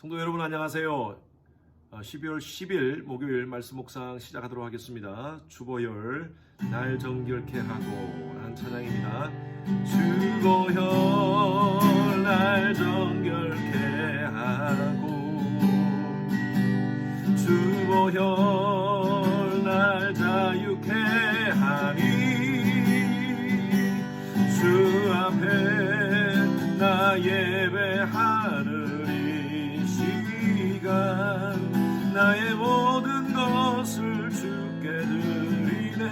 성도 여러분 안녕하세요. 12월 10일 목요일 말씀 묵상 시작하도록 하겠습니다. 주보혈 날 정결케 하고 라는 찬양입니다. 주보혈 날 정결케 하고 주보혈 날 자유케 하니 주 앞에 나 예배하는 나의 모든 것을 주께 드리네.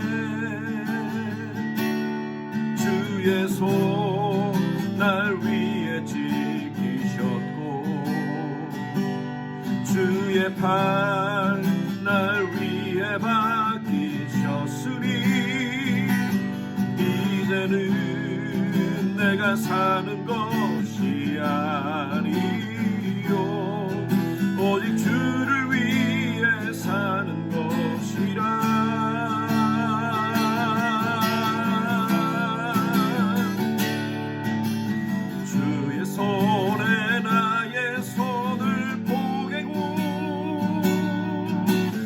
주의 손 날 위에 지키셨고 주의 팔 날 위에 박히셨으니 이제는 내가 사는 것이 아니요 오직 주를 위해 사는 것이라. 주의 손에 나의 손을 포개고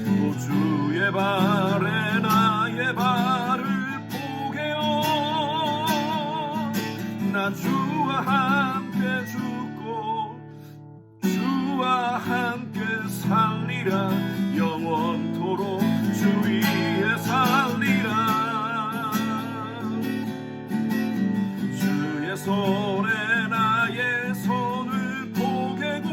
또 주의 발에 나의 발을 포개어 나 주와 함께 죽고 주와 함께 살리라. 영원토록 주 위에 살리라. 주의 손에 나의 손을 포개고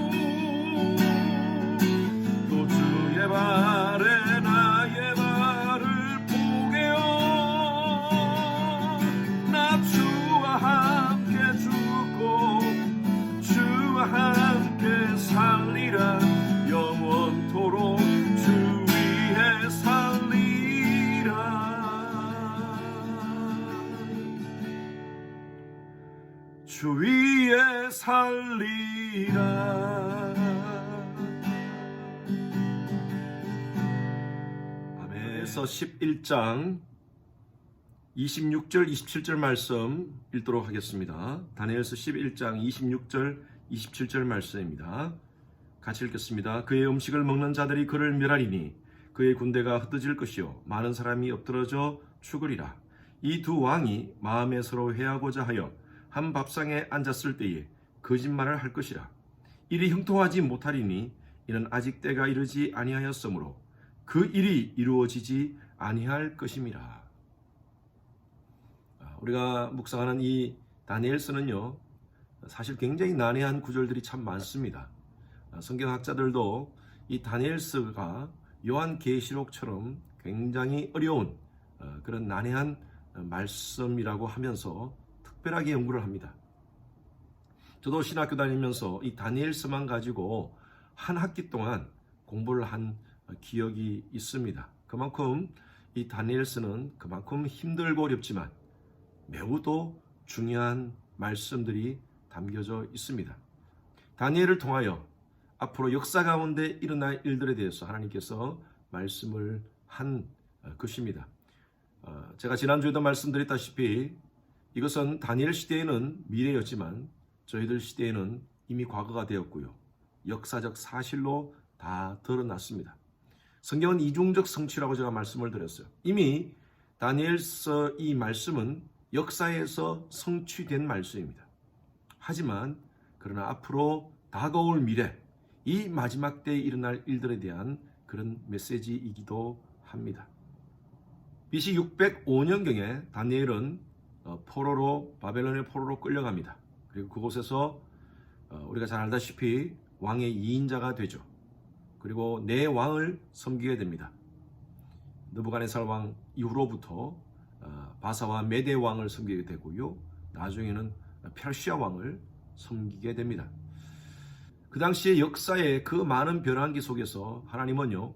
또 주의 발에 나의 발을 포개어 나 주와 함께 죽고 주와 함께 살리라. 영원토록 주 위에 살리라. 주 위에 살리라. 아멘에서 11장 26절 27절 말씀 읽도록 하겠습니다. 다니엘서 11장 26절 27절 말씀입니다. 같이 읽겠습니다. 그의 음식을 먹는 자들이 그를 멸하리니 그의 군대가 흩어질 것이요 많은 사람이 엎드러져 죽으리라. 이 두 왕이 마음에 서로 회하고자 하여 한 밥상에 앉았을 때에 거짓말을 할 것이라. 일이 형통하지 못하리니 이는 아직 때가 이르지 아니하였으므로 그 일이 이루어지지 아니할 것임이라. 우리가 묵상하는 이 다니엘서는요 사실 굉장히 난해한 구절들이 참 많습니다. 성경학자들도 이 다니엘서가 요한계시록처럼 굉장히 어려운 그런 난해한 말씀이라고 하면서 특별하게 연구를 합니다. 저도 신학교 다니면서 이 다니엘서만 가지고 한 학기 동안 공부를 한 기억이 있습니다. 그만큼 이 다니엘서는 그만큼 힘들고 어렵지만 매우도 중요한 말씀들이 담겨져 있습니다. 다니엘을 통하여 앞으로 역사 가운데 일어날 일들에 대해서 하나님께서 말씀을 한 것입니다. 제가 지난주에도 말씀드렸다시피 이것은 다니엘 시대에는 미래였지만 저희들 시대에는 이미 과거가 되었고요. 역사적 사실로 다 드러났습니다. 성경은 이중적 성취라고 제가 말씀을 드렸어요. 이미 다니엘서 이 말씀은 역사에서 성취된 말씀입니다. 하지만 그러나 앞으로 다가올 미래 이 마지막 때에 일어날 일들에 대한 그런 메시지이기도 합니다. BC 605년경에 다니엘은 바벨론의 포로로 끌려갑니다. 그리고 그곳에서 우리가 잘 알다시피 왕의 2인자가 되죠. 그리고 네 왕을 섬기게 됩니다. 느부갓네살 왕 이후로부터 바사와 메대 왕을 섬기게 되고요. 나중에는 페르시아 왕을 섬기게 됩니다. 그 당시의 역사의 그 많은 변환기 속에서 하나님은요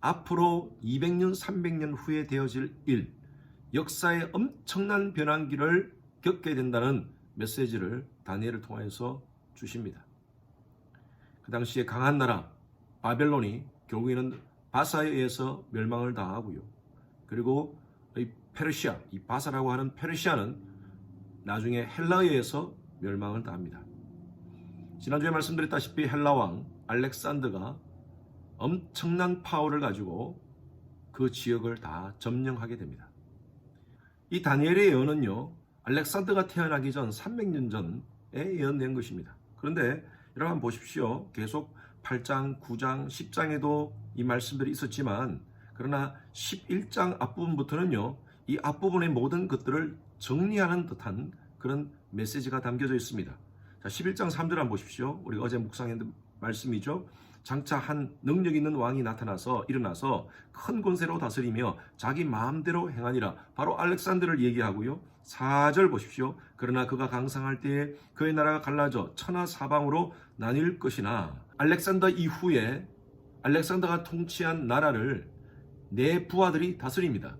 앞으로 200년 300년 후에 되어질 일 역사의 엄청난 변환기를 겪게 된다는 메시지를 다니엘을 통해서 주십니다. 그 당시에 강한 나라 바벨론이 결국에는 바사에 의해서 멸망을 당하고요. 그리고 이 페르시아, 이 바사라고 하는 페르시아는 나중에 헬라에 의해서 멸망을 당합니다. 지난주에 말씀드렸다시피 헬라 왕 알렉산더가 엄청난 파워를 가지고 그 지역을 다 점령하게 됩니다. 이 다니엘의 예언은요, 알렉산더가 태어나기 전 300년 전에 예언된 것입니다. 그런데 여러분 보십시오. 계속 8장, 9장, 10장에도 이 말씀들이 있었지만, 그러나 11장 앞부분부터는요, 이 앞부분의 모든 것들을 정리하는 듯한 그런 메시지가 담겨져 있습니다. 자, 11장 3절 한번 보십시오. 우리가 어제 묵상했던 말씀이죠. 장차 한 능력 있는 왕이 일어나서 큰 권세로 다스리며 자기 마음대로 행하니라. 바로 알렉산더를 얘기하고요. 4절 보십시오. 그러나 그가 강상할 때에 그의 나라가 갈라져 천하 사방으로 나뉠 것이나, 알렉산더 이후에 알렉산더가 통치한 나라를 네 부하들이 다스립니다.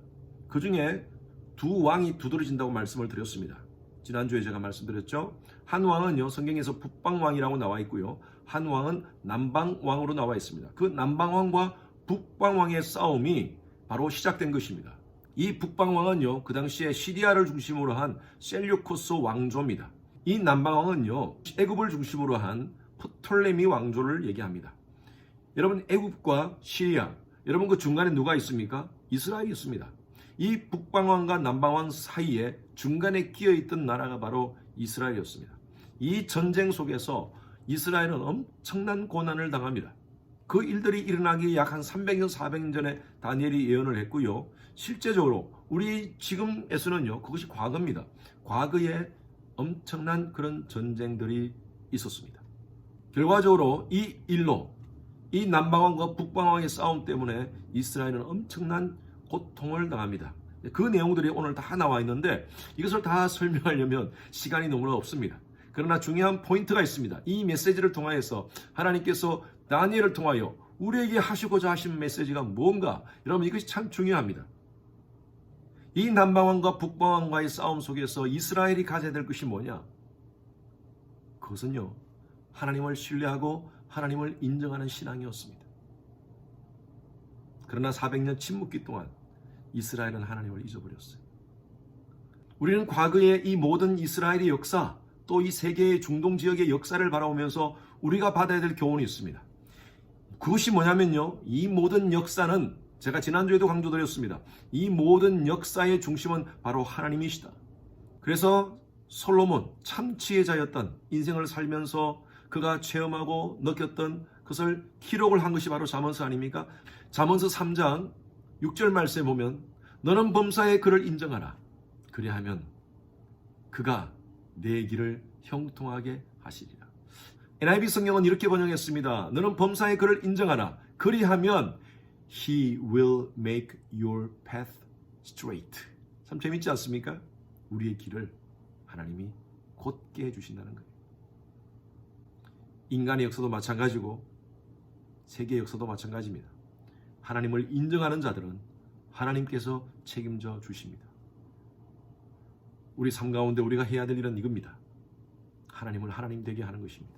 그 중에 두 왕이 두드러진다고 말씀을 드렸습니다. 지난주에 제가 말씀드렸죠. 한 왕은요, 성경에서 북방왕이라고 나와 있고요, 한 왕은 남방왕으로 나와 있습니다. 그 남방왕과 북방왕의 싸움이 바로 시작된 것입니다. 이 북방왕은요, 그 당시에 시리아를 중심으로 한 셀류쿠스 왕조입니다. 이 남방왕은요, 애굽을 중심으로 한 프톨레미 왕조를 얘기합니다. 여러분, 애굽과 시리아, 여러분 그 중간에 누가 있습니까? 이스라엘이 있습니다. 이 북방왕과 남방왕 사이에 중간에 끼어있던 나라가 바로 이스라엘이었습니다. 이 전쟁 속에서 이스라엘은 엄청난 고난을 당합니다. 그 일들이 일어나기 약 한 300년, 400년 전에 다니엘이 예언을 했고요. 실제적으로 우리 지금에서는요, 그것이 과거입니다. 과거에 엄청난 그런 전쟁들이 있었습니다. 결과적으로 이 일로, 이 남방왕과 북방왕의 싸움 때문에 이스라엘은 엄청난 고통을 당합니다. 그 내용들이 오늘 다 나와 있는데 이것을 다 설명하려면 시간이 너무나 없습니다. 그러나 중요한 포인트가 있습니다. 이 메시지를 통하여서 하나님께서 다니엘을 통하여 우리에게 하시고자 하신 메시지가 뭔가, 여러분 이것이 참 중요합니다. 이 남방왕과 북방왕과의 싸움 속에서 이스라엘이 가져야 될 것이 뭐냐? 그것은요, 하나님을 신뢰하고 하나님을 인정하는 신앙이었습니다. 그러나 400년 침묵기 동안 이스라엘은 하나님을 잊어버렸어요. 우리는 과거의 이 모든 이스라엘의 역사, 또 이 세계의 중동 지역의 역사를 바라보면서 우리가 받아야 될 교훈이 있습니다. 그것이 뭐냐면요, 이 모든 역사는, 제가 지난주에도 강조드렸습니다. 이 모든 역사의 중심은 바로 하나님이시다. 그래서 솔로몬, 참 지혜자였던, 인생을 살면서 그가 체험하고 느꼈던 것을 기록을 한 것이 바로 잠언서 아닙니까? 잠언서 3장 6절 말씀에 보면, 너는 범사에 그를 인정하라. 그리하면 그가 내 길을 형통하게 하시리라. NIV 성경은 이렇게 번역했습니다. 너는 범사에 그를 인정하라. 그리하면 He will make your path straight. 참 재밌지 않습니까? 우리의 길을 하나님이 곧게 해주신다는 거예요. 인간의 역사도 마찬가지고 세계의 역사도 마찬가지입니다. 하나님을 인정하는 자들은 하나님께서 책임져 주십니다. 우리 삶 가운데 우리가 해야 될 일은 이겁니다. 하나님을 하나님 되게 하는 것입니다.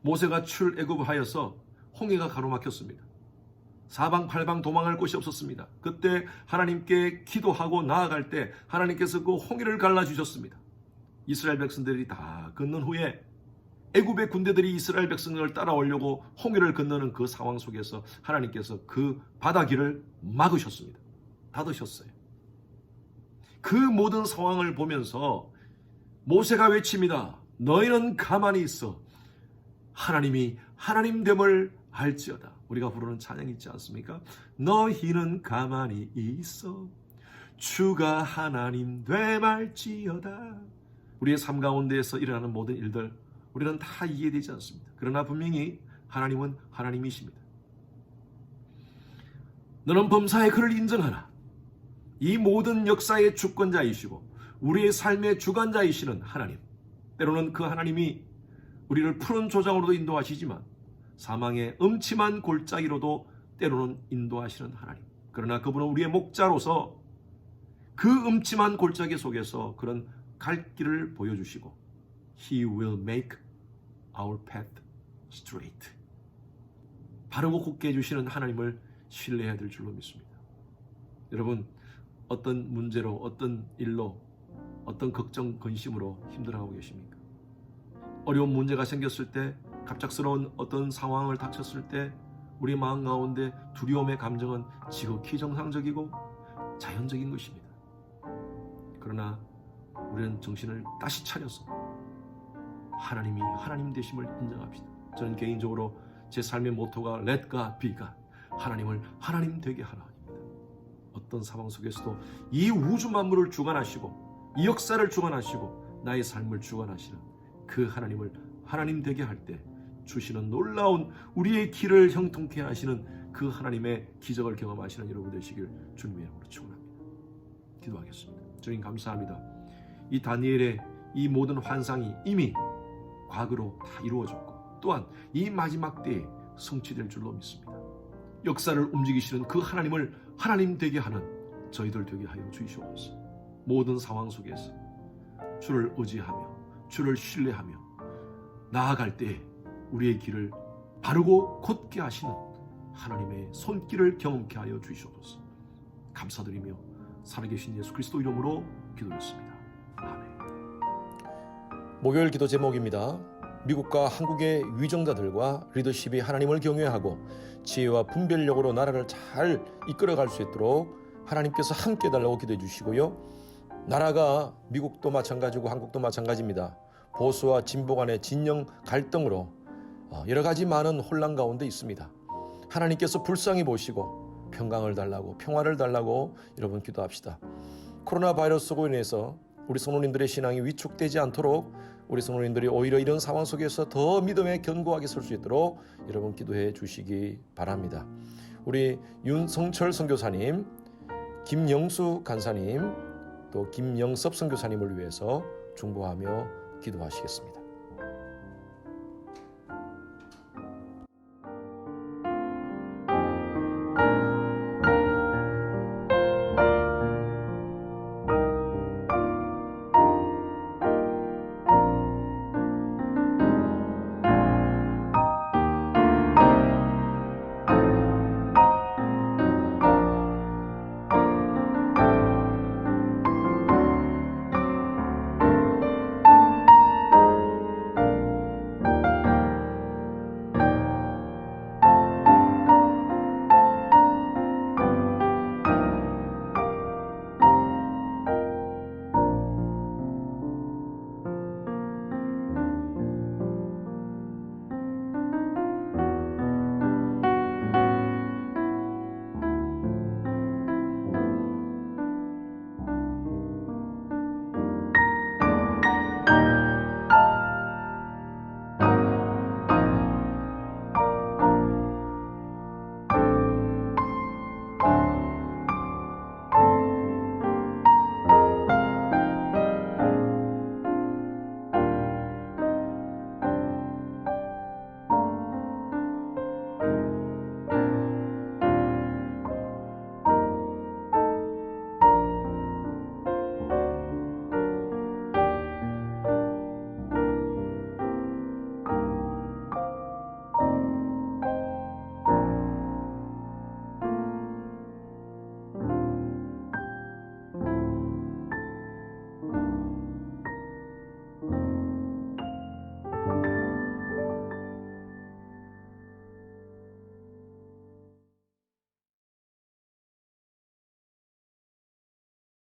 모세가 출애굽하여서 홍해가 가로막혔습니다. 사방팔방 도망할 곳이 없었습니다. 그때 하나님께 기도하고 나아갈 때 하나님께서 그 홍해를 갈라주셨습니다. 이스라엘 백성들이 다 건넌 후에 애굽의 군대들이 이스라엘 백성을 따라오려고 홍해를 건너는 그 상황 속에서 하나님께서 그 바다 길을 막으셨습니다. 닫으셨어요. 그 모든 상황을 보면서 모세가 외칩니다. 너희는 가만히 있어. 하나님이 하나님됨을 알지어다. 우리가 부르는 찬양이 있지 않습니까? 너희는 가만히 있어. 주가 하나님 됨알지어다. 우리의 삶 가운데에서 일어나는 모든 일들 우리는 다 이해되지 않습니다. 그러나 분명히 하나님은 하나님이십니다. 너는 범사에 그를 인정하라. 이 모든 역사의 주권자이시고 우리의 삶의 주관자이시는 하나님. 때로는 그 하나님이 우리를 푸른 조장으로도 인도하시지만 사망의 음침한 골짜기로도 때로는 인도하시는 하나님. 그러나 그분은 우리의 목자로서 그 음침한 골짜기 속에서 그런 갈 길을 보여주시고 He will make our path straight. 바르고 곱게 해주시는 하나님을 신뢰해야 될 줄로 믿습니다. 여러분, 어떤 문제로, 어떤 일로, 어떤 걱정, 근심으로 힘들어하고 계십니까? 어려운 문제가 생겼을 때 갑작스러운 어떤 상황을 닥쳤을 때 우리 마음 가운데 두려움의 감정은 지극히 정상적이고 자연적인 것입니다. 그러나 우리는 정신을 다시 차려서 하나님이 하나님 되심을 인정합시다. 저는 개인적으로 제 삶의 모토가 Let God be God, 하나님을 하나님 되게 하라입니다. 어떤 상황 속에서도 이 우주 만물을 주관하시고 이 역사를 주관하시고 나의 삶을 주관하시는 그 하나님을 하나님 되게 할 때 주시는 놀라운 우리의 길을 형통케 하시는 그 하나님의 기적을 경험하시는 여러분 되시길 주님의 이름으로 축원합니다. 기도하겠습니다. 주님 감사합니다. 이 다니엘의 이 모든 환상이 이미 과거로 다 이루어졌고 또한 이 마지막 때에 성취될 줄로 믿습니다. 역사를 움직이시는 그 하나님을 하나님 되게 하는 저희들 되게 하여 주시옵소서. 모든 상황 속에서 주를 의지하며 주를 신뢰하며 나아갈 때에 우리의 길을 바르고 곧게 하시는 하나님의 손길을 경험케 하여 주시옵소서. 감사드리며 살아계신 예수 그리스도 이름으로 기도했습니다. 아멘. 목요일 기도 제목입니다. 미국과 한국의 위정자들과 리더십이 하나님을 경외하고 지혜와 분별력으로 나라를 잘 이끌어갈 수 있도록 하나님께서 함께 해달라고 기도해 주시고요. 나라가 미국도 마찬가지고 한국도 마찬가지입니다. 보수와 진보 간의 진영 갈등으로 여러 가지 많은 혼란 가운데 있습니다. 하나님께서 불쌍히 보시고 평강을 달라고 평화를 달라고 여러분 기도합시다. 코로나 바이러스로 인해서 우리 성도님들의 신앙이 위축되지 않도록 우리 성도님들이 오히려 이런 상황 속에서 더 믿음에 견고하게 설 수 있도록 여러분 기도해 주시기 바랍니다. 우리 윤성철 선교사님, 김영수 간사님, 또 김영섭 선교사님을 위해서 중보하며 기도하시겠습니다.